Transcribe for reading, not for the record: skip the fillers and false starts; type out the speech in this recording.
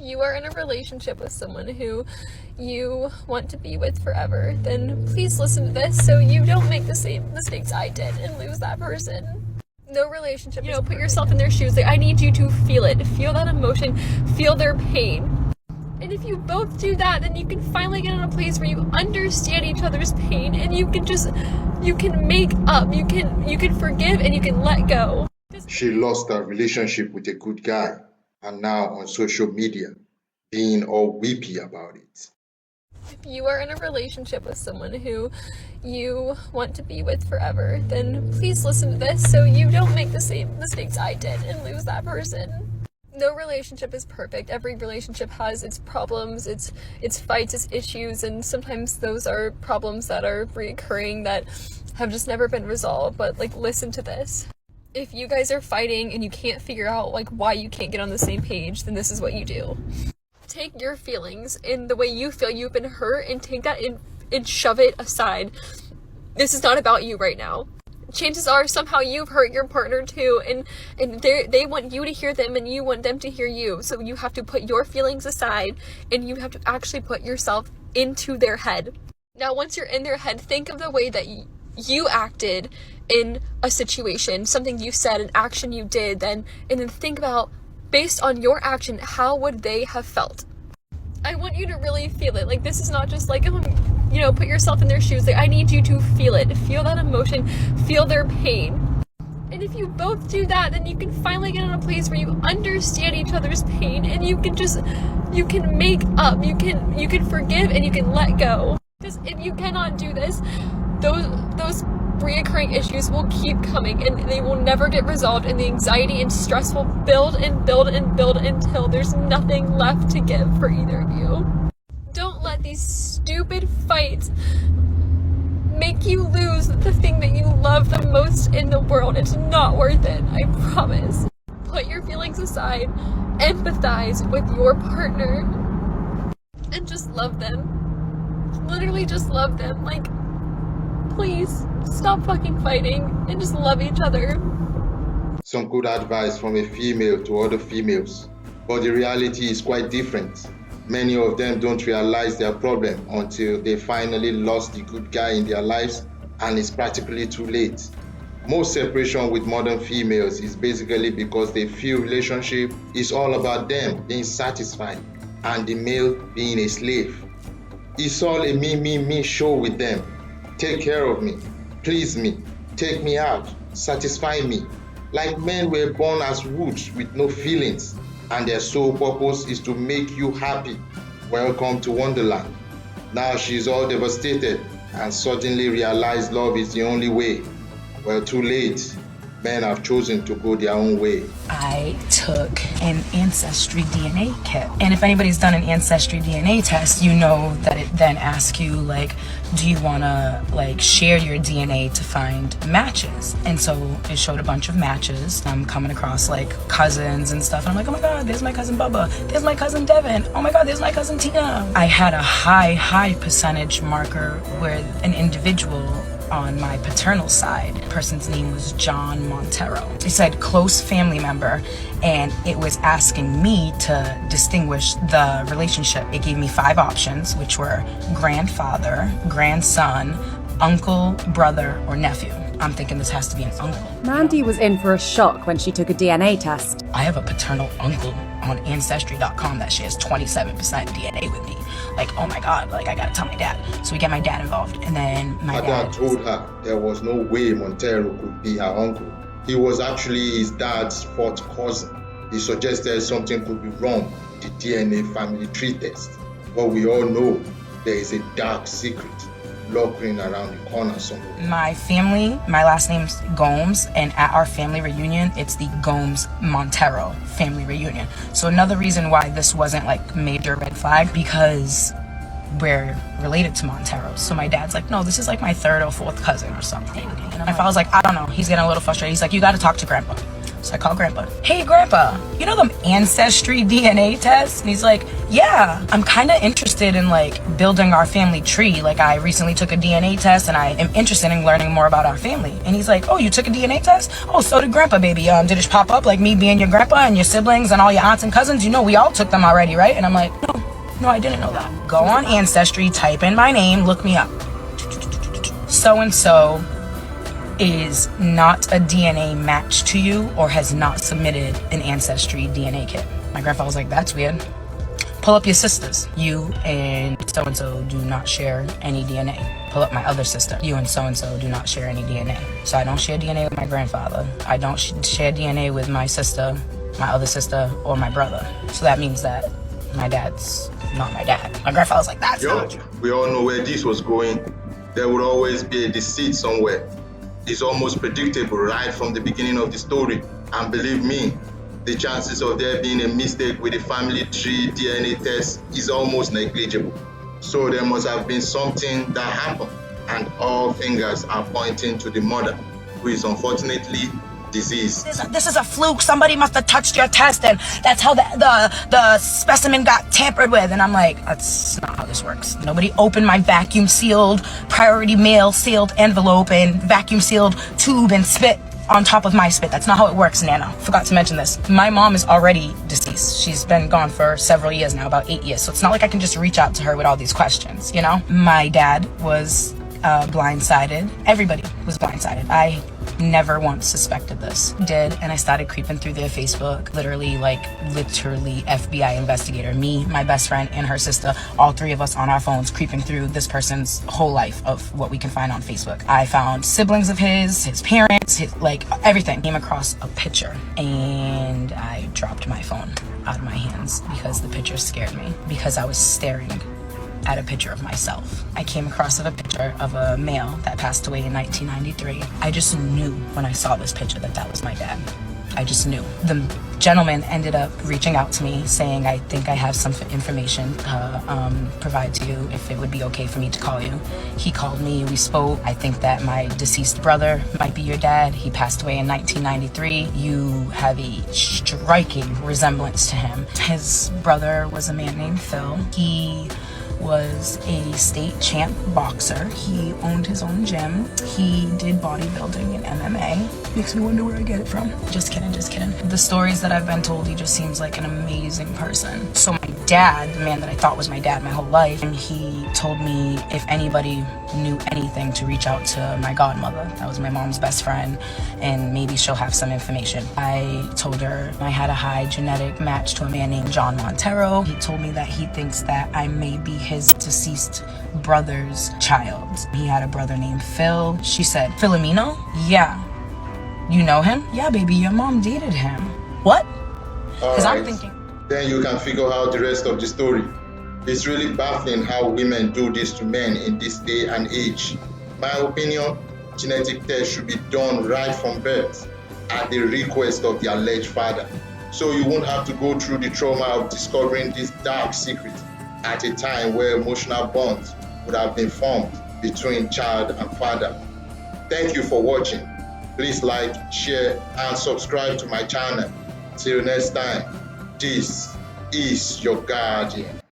You are in a relationship with someone who you want to be with forever, then please listen to this so you don't make the same mistakes I did and lose that person. No relationship, put yourself in their shoes. Like, I need you to feel it. Feel that emotion. Feel their pain. And if you both do that, then you can finally get in a place where you understand each other's pain and you can make up. You can forgive and you can let go. She lost her relationship with a good guy and now on social media being all weepy about it. If you are in a relationship with someone who you want to be with forever, then please listen to this so you don't make the same mistakes I did and lose that person. No relationship is perfect. Every relationship has its problems, its fights, its issues, and sometimes those are problems that are recurring that have just never been resolved. But listen to this. If you guys are fighting and you can't figure out why you can't get on the same page, then this is what you do. Take your feelings and the way you feel you've been hurt and take that and shove it aside. This is not about you right now. Chances are somehow you've hurt your partner too, and they want you to hear them and you want them to hear you. So you have to put your feelings aside and you have to actually put yourself into their head. Now, once you're in their head, think of the way that you acted in a situation, something you said, an action you did, and then think about, based on your action, how would they have felt? I want you to really feel it. This is not just put yourself in their shoes. I need you to feel it. Feel that emotion. Feel their pain. And if you both do that, then you can finally get in a place where you understand each other's pain and you can make up. You can forgive and you can let go. Because if you cannot do this, those reoccurring issues will keep coming and they will never get resolved, and the anxiety and stress will build and build and build until there's nothing left to give for either of you. Don't let these stupid fights make you lose the thing that you love the most in the world. It's not worth it, I promise. Put your feelings aside, empathize with your partner, and just love them. Literally just love them. Please stop fucking fighting and just love each other. Some good advice from a female to other females, but the reality is quite different. Many of them don't realize their problem until they finally lost the good guy in their lives and it's practically too late. Most separation with modern females is basically because they feel relationship is all about them being satisfied and the male being a slave. It's all a me show with them. Take care of me, please me, take me out, satisfy me. Like men were born as woods with no feelings, and their sole purpose is to make you happy. Welcome to Wonderland. Now she's all devastated and suddenly realized love is the only way. Well, too late. Men have chosen to go their own way. I took an Ancestry DNA kit. And if anybody's done an Ancestry DNA test, you know that it then asks you, do you want to, share your DNA to find matches? And so it showed a bunch of matches. I'm coming across, cousins and stuff. And I'm like, oh my God, there's my cousin Bubba. There's my cousin Devin. Oh my God, there's my cousin Tina. I had a high percentage marker with an individual on my paternal side. The person's name was John Montero. It said close family member, and it was asking me to distinguish the relationship. It gave me 5 options, which were grandfather, grandson, uncle, brother, or nephew. I'm thinking this has to be an uncle. Mandy was in for a shock when she took a DNA test. I have a paternal uncle on Ancestry.com that shares 27% DNA with me. Oh my God, I gotta tell my dad. So we get my dad involved, and then my dad told her there was no way Montero could be her uncle. He was actually his dad's 4th cousin. He suggested something could be wrong with the DNA family tree test. But we all know there is a dark secret lurking around the corner somewhere. My family, my last name's Gomes, and at our family reunion, it's the Gomes Montero family reunion. So another reason why this wasn't major red flag, because we're related to Montero. So my dad's like, no, this is my 3rd or 4th cousin or something. And if I was I don't know, he's getting a little frustrated. He's like, you gotta talk to grandpa. So I call Grandpa. Hey, Grandpa, you know them ancestry DNA tests? And he's like, yeah, I'm kind of interested in like building our family tree. Like I recently took a DNA test and I am interested in learning more about our family. And he's like, oh, you took a DNA test? Oh, so did Grandpa, baby. Did it pop up like me being your grandpa and your siblings and all your aunts and cousins? You know, we all took them already, right? And I'm like, no, I didn't know that. Go on Ancestry, type in my name, look me up. So-and-so is not a DNA match to you or has not submitted an Ancestry DNA kit. My grandpa was like, that's weird. Pull up your sisters. You and so-and-so do not share any DNA. Pull up my other sister. You and so-and-so do not share any DNA. So I don't share DNA with my grandfather. I don't share DNA with my sister, my other sister, or my brother. So that means that my dad's not my dad. My grandfather was like, that's not true. We all know where this was going. There would always be a deceit somewhere. It's almost predictable right from the beginning of the story. And believe me, the chances of there being a mistake with the family tree DNA test is almost negligible. So there must have been something that happened, and all fingers are pointing to the mother, who is unfortunately deceased. This is a fluke. Somebody must have touched your test, and that's how the specimen got tampered with. And I'm like, that's not how this works. Nobody opened my vacuum sealed, priority mail sealed envelope and vacuum sealed tube and spit on top of my spit. That's not how it works, Nana. Forgot to mention this. My mom is already deceased. She's been gone for several years now, about 8 years. So it's not like I can just reach out to her with all these questions, you know? My dad was blindsided. Everybody was blindsided. I never once suspected this. Did, and I started creeping through their Facebook. Literally FBI investigator. Me, my best friend, and her sister. All three of us on our phones creeping through this person's whole life of what we can find on Facebook. I found siblings of his parents, like everything. Came across a picture and I dropped my phone out of my hands because the picture scared me. Because I was staring at a picture of myself. I came across a picture of a male that passed away in 1993. I just knew when I saw this picture that was my dad. I just knew. The gentleman ended up reaching out to me saying, I think I have some information to provide to you if it would be okay for me to call you. He called me, we spoke. I think that my deceased brother might be your dad. He passed away in 1993. You have a striking resemblance to him. His brother was a man named Phil. He was a state champ boxer. He owned his own gym. He did bodybuilding and MMA. Makes me wonder where I get it from. Just kidding, just kidding. The stories that I've been told, he just seems like an amazing person. So my dad, the man that I thought was my dad my whole life, and he told me if anybody knew anything to reach out to my godmother. That was my mom's best friend, and maybe she'll have some information. I told her I had a high genetic match to a man named John Montero. He told me that he thinks that I may be his deceased brother's child. He had a brother named Phil. She said, Filomeno? Yeah. You know him? Yeah, baby, your mom dated him. What? Because I'm thinking. Then you can figure out the rest of the story. It's really baffling how women do this to men in this day and age. My opinion, genetic tests should be done right from birth at the request of the alleged father. So you won't have to go through the trauma of discovering this dark secret at a time where emotional bonds would have been formed between child and father. Thank you for watching. Please like, share, and subscribe to my channel. Till next time, this is your guardian.